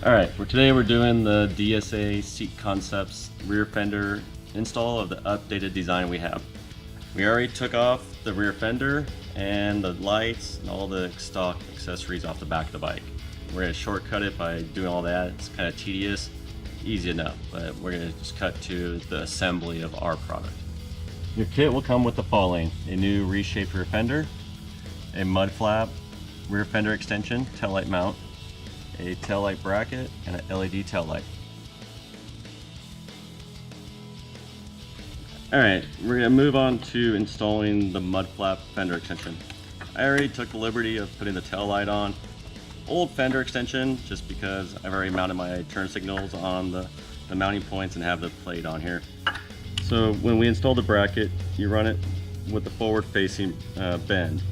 Alright, for today we're doing the DSA Seat Concepts rear fender install of the updated design we have. We already took off the rear fender and the lights and all the stock accessories off the back of the bike. We're going to shortcut it by doing all that. It's kind of tedious, easy enough, but we're going to just cut to the assembly of our product. Your kit will come with the following: a new reshaped rear fender, a mud flap, rear fender extension, taillight mount, a taillight bracket, and an LED taillight. Alright, we're going to move on to installing the mud flap fender extension. I already took the liberty of putting the taillight on. Old fender extension, just because I've already mounted my turn signals on the mounting points and have the plate on here. So when we install the bracket, you run it with the forward facing bend.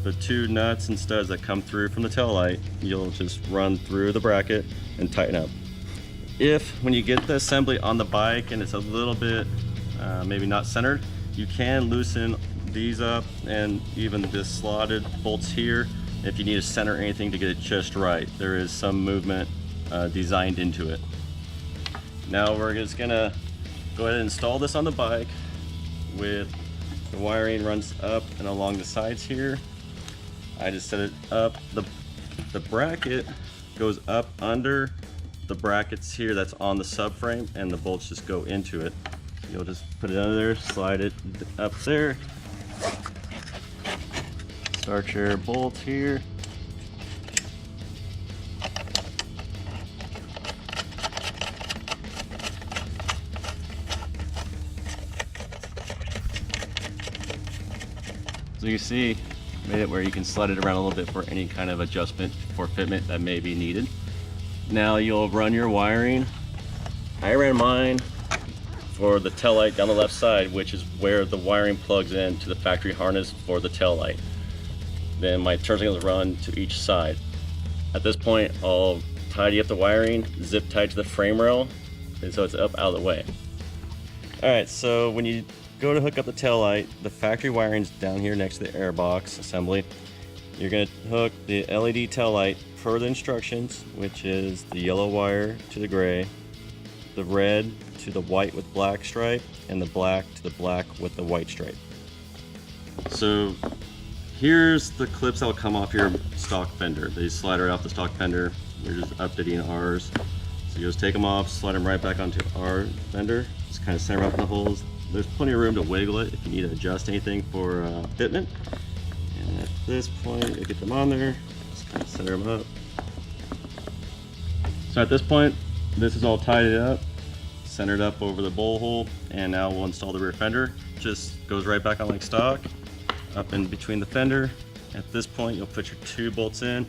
The two nuts and studs that come through from the taillight, you'll just run through the bracket and tighten up. If, when you get the assembly on the bike and it's a little bit maybe not centered, you can loosen these up and even the slotted bolts here if you need to center anything to get it just right. There is some movement designed into it. Now we're just gonna go ahead and install this on the bike. With the wiring runs up and along the sides here. I just set it up. The bracket goes up under the brackets here that's on the subframe, and the bolts just go into it. You'll just put it under there, slide it up there. Start your bolts here. So you see, made it where you can slide it around a little bit for any kind of adjustment or fitment that may be needed. Now you'll run your wiring. I ran mine for the taillight down the left side, which is where the wiring plugs in to the factory harness for the taillight. Then my turn signals run to each side. At this point, I'll tidy up the wiring, zip tied to the frame rail, and so it's up out of the way. Alright, so when you go to hook up the taillight, the factory wiring's down here next to the airbox assembly. You're going to hook the LED taillight per the instructions, which is the yellow wire to the gray, the red to the white with black stripe, and the black to the black with the white stripe. So here's the clips that will come off your stock fender. They slide right off the stock fender. We're just updating ours. So you just take them off, slide them right back onto our fender. Just kind of center up the holes. There's plenty of room to wiggle it if you need to adjust anything for fitment. And at this point, you get them on there, just kind of center them up. So at this point, this is all tied up, centered up over the bowl hole, and now we'll install the rear fender. Just goes right back on like stock, up in between the fender. At this point, you'll put your two bolts in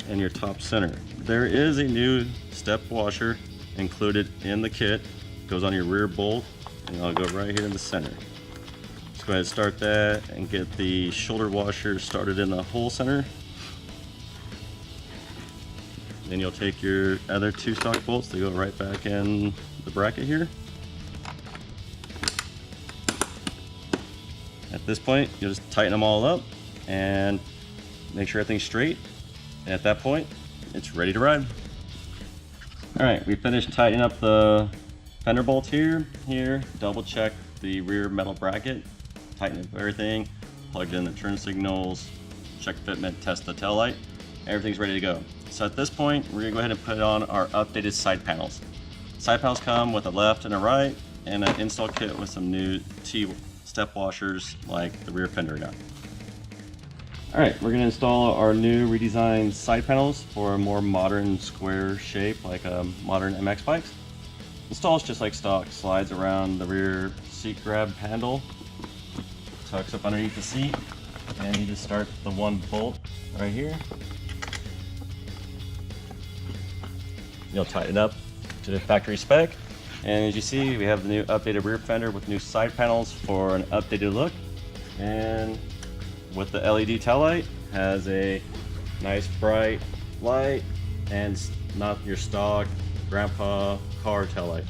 and your top center. There is a new step washer included in the kit. It goes on your rear bolt, and I'll go right here in the center. Let's go ahead and start that and get the shoulder washer started in the hole center. Then you'll take your other two stock bolts, they go right back in the bracket here. At this point, you'll just tighten them all up and make sure everything's straight. And at that point, it's ready to ride. All right, we finished tightening up the fender bolts here. Double check the rear metal bracket, tighten up everything, plugged in the turn signals, check fitment, test the taillight. Everything's ready to go. So at this point, we're gonna go ahead and put on our updated side panels. Side panels come with a left and a right, and an install kit with some new T-step washers like the rear fender got. All right, we're gonna install our new redesigned side panels for a more modern square shape like modern MX bikes. Installs just like stock, slides around the rear seat grab handle, tucks up underneath the seat, and you just start the one bolt right here. You'll tighten it up to the factory spec, and as you see, we have the new updated rear fender with new side panels for an updated look, and with the LED taillight, has a nice bright light and not your stock grandpa car taillight.